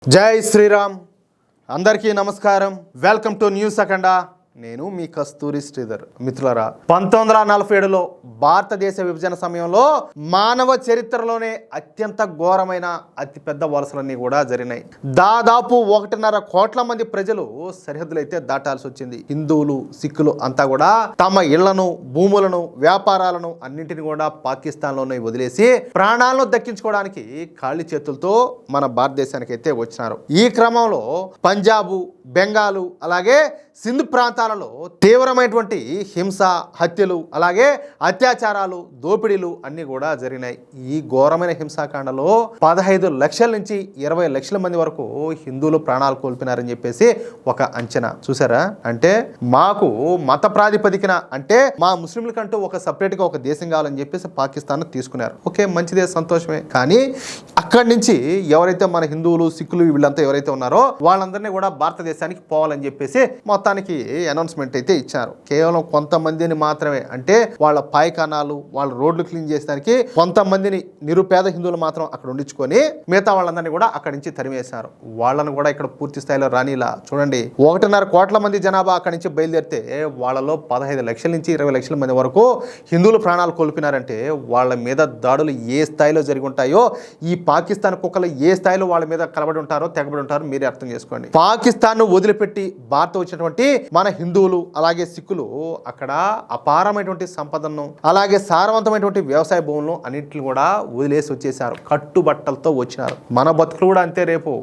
జై శ్రీరామ్. అందరికీ నమస్కారం. వెల్కమ్ టు న్యూస్ అఖండ. నేను మీ కస్తూరి శ్రీధర్. మిత్రులారా, 1947లో భారతదేశ విభజన సమయంలో మానవ చరిత్రలోనే అత్యంత ఘోరమైన అతిపెద్ద వలసలన్నీ కూడా జరిగినాయి. దాదాపు 1.5 కోట్ల మంది ప్రజలు సరిహద్దులైతే దాటాల్సి వచ్చింది. హిందువులు, సిక్కులు అంతా కూడా తమ ఇళ్లను, భూములను, వ్యాపారాలను అన్నింటిని కూడా పాకిస్తాన్లోనే వదిలేసి ప్రాణాలను దక్కించుకోవడానికి ఖాళీ చేతులతో మన భారతదేశానికి అయితే వచ్చినారు. ఈ క్రమంలో పంజాబు, బెంగాలు, అలాగే సింధ్ ప్రాంతాలలో తీవ్రమైనటువంటి హింస, హత్యలు, అలాగే అత్యాచారాలు, దోపిడీలు అన్నీ కూడా జరిగినాయి. ఈ ఘోరమైన హింసాకాండలో 15 లక్షల నుంచి 20 లక్షల మంది వరకు హిందువులు ప్రాణాలు కోల్పోయినారని చెప్పేసి ఒక అంచనా. చూసారా? అంటే మాకు మత ప్రాతిపదికన, అంటే మా ముస్లింలకంటూ ఒక సపరేట్గా ఒక దేశం కావాలని చెప్పేసి పాకిస్తాన్ తీసుకున్నారు. ఓకే, మంచిదే, సంతోషమే. కానీ అక్కడి నుంచి ఎవరైతే మన హిందువులు, సిక్కులు వీళ్ళంతా ఎవరైతే ఉన్నారో వాళ్ళందరినీ కూడా భారతదేశానికి పోవాలని చెప్పేసి మొత్తానికి అనౌన్స్మెంట్ అయితే ఇచ్చారు. కేవలం కొంతమందిని మాత్రమే, అంటే వాళ్ళ పాయకానాలు, వాళ్ళ రోడ్లు క్లీన్ చేసడానికి కొంతమందిని నిరుపేద హిందువులు మాత్రం అక్కడ ఉండించుకొని మిగతా వాళ్ళందరినీ కూడా అక్కడి నుంచి తరిమేశారు. వాళ్ళను కూడా ఇక్కడ పూర్తి స్థాయిలో రానిలా. చూడండి, 1.5 కోట్ల మంది జనాభా అక్కడి నుంచి బయలుదేరితే వాళ్ళలో 15 లక్షల నుంచి 20 లక్షల మంది వరకు హిందువులు ప్రాణాలు కోల్పోయినారంటే వాళ్ళ మీద దాడులు ఏ స్థాయిలో జరిగి ఉంటాయో, ఈ పాకిస్తాన్ కుక్కలు ఏ స్థాయిలో వాళ్ళ మీద కలబడి ఉంటారో, తెగబడి ఉంటారో మీరే అర్థం చేసుకోండి. పాకిస్తాన్ వదిలిపెట్టి భారత్ వచ్చినటువంటి మన హిందువులు అలాగే సిక్కులు అక్కడ అపారమైనటువంటి సంపదను, అలాగే సారవంతమైనటువంటి వ్యవసాయ భూములను అన్నింటిని కూడా వదిలేసి వచ్చేసారు. కట్టుబట్టలతో వచ్చినారు. మన బతుకులు కూడా అంతే. రేపు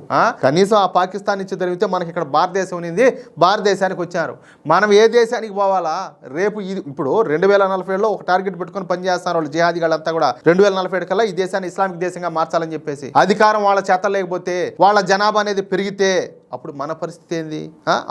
కనీసం ఆ పాకిస్తాన్ నుంచి జరిగితే మనకి ఇక్కడ భారతదేశం ఉంది, భారతదేశానికి వచ్చారు. మనం ఏ దేశానికి పోవాలా? రేపు ఇప్పుడు 2047లో ఒక టార్గెట్ పెట్టుకొని పనిచేస్తున్నారు వాళ్ళు జిహాదీగాళ్ళంతా కూడా. 2047 కల్లా ఈ దేశాన్ని ఇస్లామిక్ దేశంగా మార్చాలని చెప్పేసి అధికారం వాళ్ళ చేత లేకపోతే, వాళ్ళ జనాభా అనేది పెరిగితే అప్పుడు మన పరిస్థితి ఏంది?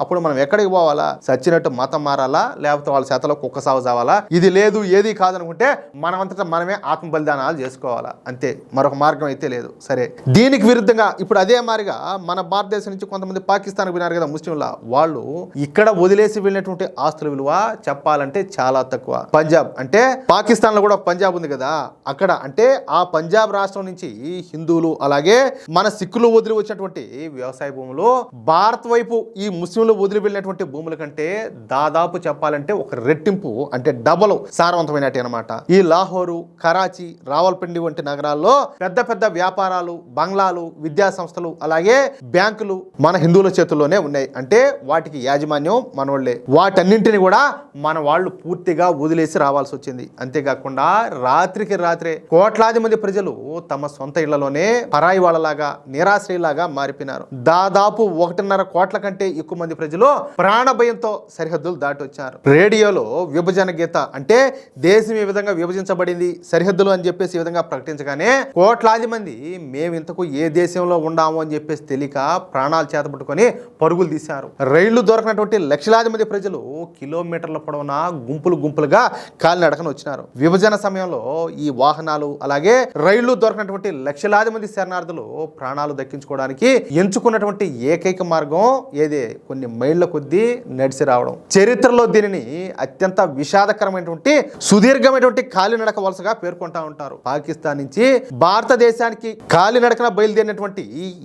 అప్పుడు మనం ఎక్కడికి పోవాలా? సచ్చినట్టు మతం మారాలా, లేకపోతే వాళ్ళ చేతలో కుక్క సాగు చావాలా? ఇది లేదు, ఏది కాదనుకుంటే మనమంతటా మనమే ఆత్మ బలిదానాలు చేసుకోవాలా, అంతే. మరొక మార్గం అయితే లేదు. సరే, దీనికి విరుద్ధంగా ఇప్పుడు అదే మారిగా మన భారతదేశం నుంచి కొంతమంది పాకిస్తాన్కి విన్నారు కదా ముస్లింల, వాళ్ళు ఇక్కడ వదిలేసి వెళ్ళినటువంటి ఆస్తుల విలువ చెప్పాలంటే చాలా తక్కువ. పంజాబ్ అంటే పాకిస్తాన్లో కూడా పంజాబ్ ఉంది కదా, అక్కడ అంటే ఆ పంజాబ్ రాష్ట్రం నుంచి హిందువులు అలాగే మన సిక్కులు వదిలి వచ్చినటువంటి వ్యవసాయ భూములు భారత్ వైపు ఈ ముస్లింలు వదిలి వెళ్ళినటువంటి భూముల కంటే దాదాపు చెప్పాలంటే ఒక రెట్టింపు, అంటే డబల్ సారవంతమైనట్టు అనమాట. ఈ లాహోరు, కరాచీ, రావల్పిండి వంటి నగరాల్లో పెద్ద పెద్ద వ్యాపారాలు, బంగ్లాలు, విద్యా సంస్థలు, అలాగే బ్యాంకులు మన హిందువుల చేతుల్లోనే ఉన్నాయి. అంటే వాటికి యాజమాన్యం మనోళ్లే. వాటన్నింటిని కూడా మన వాళ్ళు పూర్తిగా వదిలేసి రావాల్సి వచ్చింది. అంతేకాకుండా రాత్రికి రాత్రే కోట్లాది మంది ప్రజలు తమ సొంత ఇళ్లలోనే పరాయి వాళ్ళలాగా, నిరాశ్రయులాగా మారిపోయినారు. దాదాపు 1.5 కోట్ల కంటే ఎక్కువ మంది ప్రజలు ప్రాణ భయంతో సరిహద్దులు దాటి వచ్చారు. రేడియోలో విభజన గీత, అంటే దేశం ఈ విధంగా విభజించబడింది, సరిహద్దులు అని చెప్పేసి ఈ విధంగా ప్రకటించగానే కోట్లాది మంది మేము ఇంతకు ఏ దేశంలో ఉండాము అని చెప్పేసి తెలియక ప్రాణాలు చేతపట్టుకొని పరుగులు తీశారు. రైళ్లు దొరకనటువంటి లక్షలాది మంది ప్రజలు కిలోమీటర్ల పొడవున గుంపులు గుంపులుగా కాలినడకన వచ్చినారు. విభజన సమయంలో ఈ వాహనాలు అలాగే రైళ్లు దొరకనటువంటి లక్షలాది మంది శరణార్థులు ప్రాణాలు దక్కించుకోవడానికి ఎంచుకున్నటువంటి ఏకైక మార్గం ఏదే? కొన్ని మైళ్ళ కొద్దీ నడిచి రావడం. చరిత్రలో దీనిని అత్యంత విషాదకరమైనటువంటి సుదీర్ఘమైనటువంటి కాలినడక వలసగా పేర్కొంటా ఉంటారు. పాకిస్తాన్ నుంచి భారతదేశానికి కాలినడకన బయలుదేరినటువంటి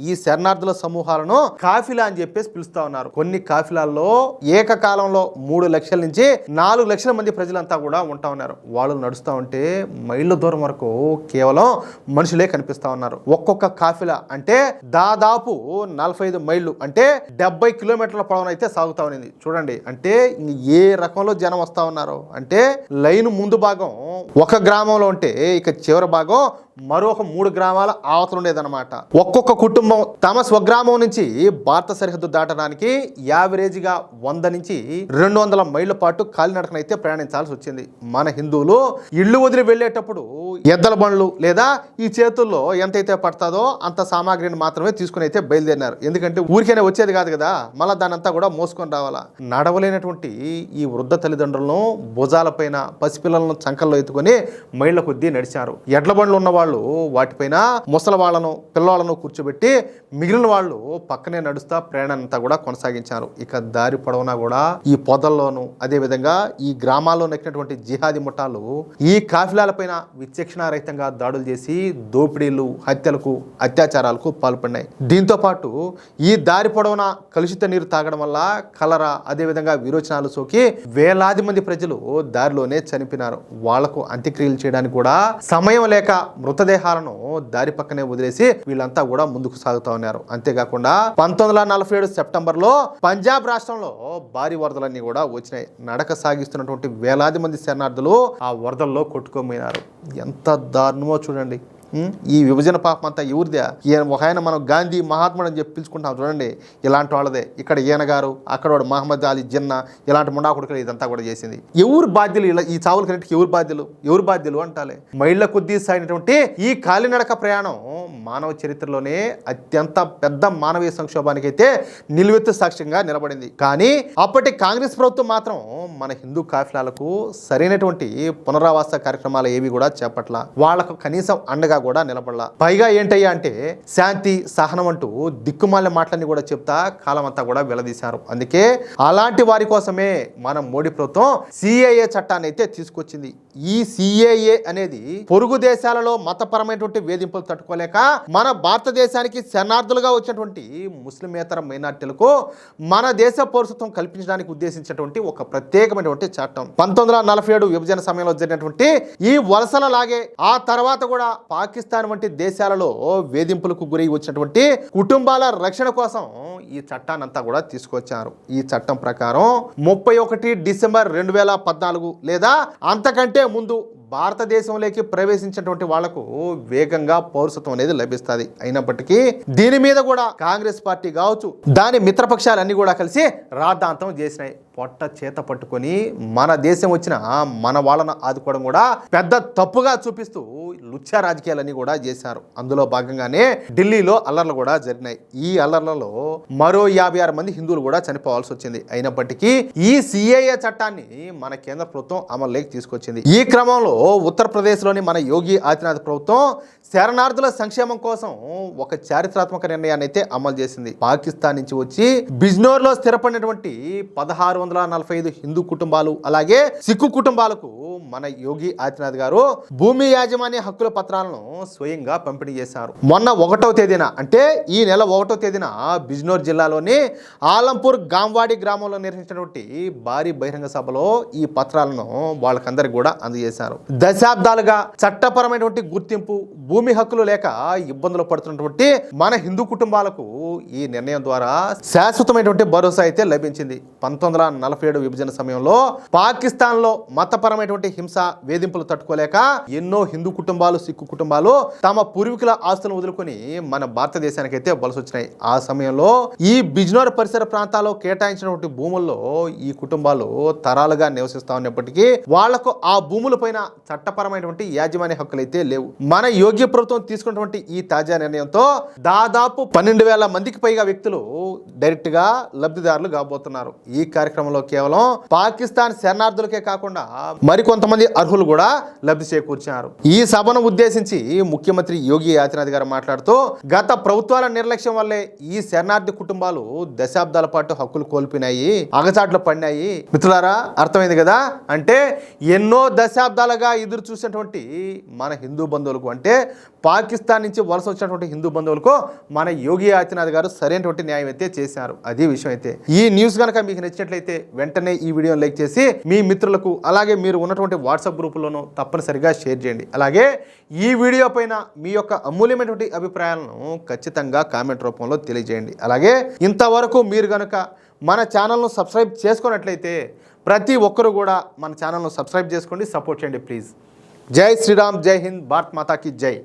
ఈ శరణార్థుల సమూహాలను కాఫిలా అని చెప్పేసి పిలుస్తా ఉన్నారు. కొన్ని కాఫిలాల్లో ఏకకాలంలో 3 లక్షల నుంచి 4 లక్షల మంది ప్రజలంతా కూడా ఉంటా ఉన్నారు. వాళ్ళు నడుస్తూ ఉంటే మైళ్ళ దూరం వరకు కేవలం మనుషులే కనిపిస్తా ఉన్నారు. ఒక్కొక్క కాఫిలా అంటే దాదాపు 45 మైళ్ళు, అంటే 70 కిలోమీటర్ల పొడవున అయితే సాగుతా ఉన్నది. చూడండి, అంటే ఏ రకంలో జనం వస్తా ఉన్నారు అంటే లైన్ ముందు భాగం ఒక గ్రామంలో ఉంటే ఇక చివరి భాగం మరొక 3 గ్రామాల ఆవతలు ఉండేదన్నమాట. ఒక్కొక్క కుటుంబం తమ స్వగ్రామం నుంచి భారత సరిహద్దు దాటడానికి యావరేజ్గా 100 నుంచి 200 మైళ్ళ పాటు కాలినడకనైతే ప్రయాణించాల్సి వచ్చింది. మన హిందువులు ఇళ్ళు వదిలి వెళ్ళేటప్పుడు ఎద్దల బండ్లు లేదా ఈ చేతుల్లో ఎంతైతే పడుతుందో అంత సామాగ్రిని మాత్రమే తీసుకుని అయితే బయలుదేరినారు. ఎందుకంటే ఊరికైనా వచ్చేది కాదు కదా, మళ్ళీ దాని అంతా కూడా మోసుకొని రావాలా. నడవలేనటువంటి ఈ వృద్ధ తల్లిదండ్రులను భుజాలపైన, పసిపిల్లలను చంకల్లో ఎత్తుకొని మైళ్ళ కొద్దీ నడిచారు. ఎడ్ల బండ్లు ఉన్న వాళ్ళు వాళ్ళు వాటిపైన ముసలి వాళ్ళను పిల్లవాళ్ళను కూర్చోబెట్టి మిగిలిన వాళ్ళు పక్కనే నడుస్తా ప్రయాణం అంతా కూడా కొనసాగించారు. ఇక దారి పొడవునా కూడా ఈ పొదల్లోనూ అదేవిధంగా ఈ గ్రామాల్లో నెక్కినటువంటి జిహాదీ ముఠాలు ఈ కాఫిలాలపైన విచక్షణారహితంగా దాడులు చేసి దోపిడీలు, హత్యలకు, అత్యాచారాలకు పాల్పడినాయి. దీంతో పాటు ఈ దారి పొడవునా కలుషిత నీరు తాగడం వల్ల కలరా అదేవిధంగా విరోచనాలు సోకి వేలాది మంది ప్రజలు దారిలోనే చనిపోయినారు. వాళ్లకు అంత్యక్రియలు చేయడానికి కూడా సమయం లేక మృతదేహాలను దారి పక్కనే వదిలేసి వీళ్ళంతా కూడా ముందుకు సాగుతా ఉన్నారు. అంతేకాకుండా 1947 సెప్టెంబర్లో పంజాబ్ రాష్ట్రంలో భారీ వరదలన్నీ కూడా వచ్చినాయి. నడక సాగిస్తున్నటువంటి వేలాది మంది శరణార్థులు ఆ వరదల్లో కొట్టుకోపోయినారు. ఎంత దారుణమో చూడండి. ఈ విభజన పాపం అంతా ఎవరిదే? ఒక ఆయన మనం గాంధీ మహాత్ముడు అని చెప్పి పిలుచుకుంటాం చూడండి, ఇలాంటి వాళ్ళదే. ఇక్కడ ఈయన గారు, అక్కడ వాడు మహమ్మద్ అలీ జిన్నా, ఇలాంటి ముండాకుడుకులు ఇదంతా కూడా చేసింది. ఎవరు బాధ్యులు? ఇలా ఈ చావుల కన్నిటికి ఎవరు బాధ్యులు అంటాలే. మైళ్ళ కొద్దీ సాగినటువంటి ఈ కాలినడక ప్రయాణం మానవ చరిత్రలోనే అత్యంత పెద్ద మానవీయ సంక్షోభానికి అయితే నిలువెత్తు సాక్ష్యంగా నిలబడింది. కానీ అప్పటి కాంగ్రెస్ ప్రభుత్వం మాత్రం మన హిందూ కాఫిలాలకు సరైనటువంటి పునరావాస కార్యక్రమాలు ఏవి కూడా చేపట్ల. వాళ్లకు కనీసం అండగా కూడా నిలబడలా. పైగా ఏంటయ్యా అంటే శాంతి, సహనం అంటూ దిక్కుమాలిన మాటలన్నీ కూడా చెప్తా కాలం అంతా కూడా వెలదీశారు. అందుకే అలాంటి వారి కోసమే మన మోడీ ప్రభుత్వం సిఏఏ చట్టాన్ని అయితే తీసుకొచ్చింది. ఈ సిఏఏ అనేది పొరుగు దేశాలలో మతపరమైనటువంటి వేధింపులు తట్టుకోలేక మన భారతదేశానికి శరణార్థులుగా వచ్చినటువంటి ముస్లిమేతర మైనార్టీలకు మన దేశ పౌరసత్వం కల్పించడానికి ఉద్దేశించినటువంటి ఒక ప్రత్యేకమైనటువంటి చట్టం. 1947 విభజన సమయంలో జరిగినటువంటి ఈ వలసల లాగే ఆ తర్వాత కూడా పాకిస్తాన్ వంటి దేశాలలో వేధింపులకు గురై వచ్చినటువంటి కుటుంబాల రక్షణ కోసం ఈ చట్టాన్ని అంతా కూడా తీసుకొచ్చారు. ఈ చట్టం ప్రకారం 31 డిసెంబర్ 2014 లేదా అంతకంటే ముందు భారతదేశంలోకి ప్రవేశించినటువంటి వాళ్లకు వేగంగా పౌరసత్వం అనేది లభిస్తుంది. అయినప్పటికీ దీని మీద కూడా కాంగ్రెస్ పార్టీ కావచ్చు, దాని మిత్రపక్షాలన్నీ కూడా కలిసి రాద్ధాంతం చేసినాయి. పొట్ట చేత పట్టుకొని మన దేశం వచ్చిన మన వాళ్ళను ఆదుకోవడం కూడా పెద్ద తప్పుగా చూపిస్తూ లుచ్చా రాజకీయాలన్నీ కూడా చేశారు. అందులో భాగంగానే ఢిల్లీలో అల్లర్లు కూడా జరిగినాయి. ఈ అల్లర్లలో మరో 56 మంది హిందువులు కూడా చనిపోవాల్సి వచ్చింది. అయినప్పటికీ ఈ సిఏఏ చట్టాన్ని మన కేంద్ర ప్రభుత్వం అమలులోకి తీసుకొచ్చింది. ఈ క్రమంలో ఉత్తరప్రదేశ్లోని మన యోగి ఆదిత్యనాథ్ ప్రభుత్వం శరణార్థుల సంక్షేమం కోసం ఒక చారిత్రాత్మక నిర్ణయాన్ని అయితే అమలు చేసింది. పాకిస్తాన్ నుంచి వచ్చి బిజ్నోర్లో స్థిరపడినటువంటి 1645 హిందూ కుటుంబాలు అలాగే సిక్కు కుటుంబాలకు మన యోగి ఆదిత్యనాథ్ గారు భూమి యాజమాన్య హక్కుల పత్రాలను స్వయంగా పంపిణీ చేశారు. మొన్న 1వ తేదీన అంటే ఈ నెల 1వ తేదీన బిజ్నోర్ జిల్లాలోని ఆలంపూర్ గాంవాడి గ్రామంలో నిర్వహించినటువంటి భారీ బహిరంగ సభలో ఈ పత్రాలను వాళ్ళకందరికి కూడా అందజేశారు. దశాబ్దాలుగా చట్టపరమైనటువంటి గుర్తింపు, భూమి హక్కులు లేక ఇబ్బందులు పడుతున్నటువంటి మన హిందూ కుటుంబాలకు ఈ నిర్ణయం ద్వారా శాశ్వతమైనటువంటి భరోసా అయితే లభించింది. 1947 విభజన సమయంలో పాకిస్తాన్ లో మతపరమైనటువంటి హింస, వేధింపులు తట్టుకోలేక ఎన్నో హిందూ కుటుంబాలు, సిక్కు కుటుంబాలు తమ పూర్వీకుల ఆస్తులను వదులుకొని మన భారతదేశానికి అయితే వలస వచ్చినాయి. ఆ సమయంలో ఈ బిజ్నోర్ పరిసర ప్రాంతాల్లో కేటాయించినటువంటి భూముల్లో ఈ కుటుంబాలు తరాలుగా నివసిస్తా ఉన్నప్పటికీ వాళ్లకు ఆ భూముల పైన చట్టపరమైనటువంటి యాజమాన్య హక్కులు అయితే లేవు. మన యోగ్య ప్రభుత్వం తీసుకున్నటువంటి ఈ తాజా నిర్ణయంతో దాదాపు 12,000 మందికి పైగా వ్యక్తులు డైరెక్ట్ గా లబ్ధిదారులు కాబోతున్నారు. ఈ కార్యక్రమంలో కేవలం పాకిస్తాన్ శరణార్థులకే కాకుండా మరికొంతమంది అర్హులు కూడా లబ్ధి చేకూర్చారు. ఈ సభను ఉద్దేశించి ముఖ్యమంత్రి యోగి ఆదిత్యనాథ్ గారు మాట్లాడుతూ గత ప్రభుత్వాల నిర్లక్ష్యం వల్లే ఈ శరణార్థి కుటుంబాలు దశాబ్దాల పాటు హక్కులు కోల్పోయినాయి, అగచాట్లు పడినాయి. మిత్రులారా, అర్థమైంది కదా? అంటే ఎన్నో దశాబ్దాలుగా ఎదురు చూసినటువంటి మన హిందూ బంధువులకు, అంటే పాకిస్తాన్ నుంచి వలస వచ్చినటువంటి హిందూ బంధువులకు మన యోగి ఆదిత్యనాథ్ గారు సరైనటువంటి న్యాయం అయితే చేశారు. అది విషయం అయితే. ఈ న్యూస్ కనుక మీకు నచ్చినట్లయితే వెంటనే ఈ వీడియోని లైక్ చేసి మీ మిత్రులకు అలాగే మీరు ఉన్నటువంటి వాట్సాప్ గ్రూపుల్లోనూ తప్పనిసరిగా షేర్ చేయండి. అలాగే ఈ వీడియో పైన మీ యొక్క అమూల్యమైనటువంటి అభిప్రాయాలను ఖచ్చితంగా కామెంట్ రూపంలో తెలియజేయండి. అలాగే ఇంతవరకు మీరు కనుక మన ఛానల్ను సబ్స్క్రైబ్ చేసుకున్నట్లయితే ప్రతి ఒక్కరు కూడా మన ఛానల్ను సబ్స్క్రైబ్ చేసుకోండి, సపోర్ట్ చేయండి ప్లీజ్. జై శ్రీరామ్, జై హింద్, భారత్ మాతా కీ జై.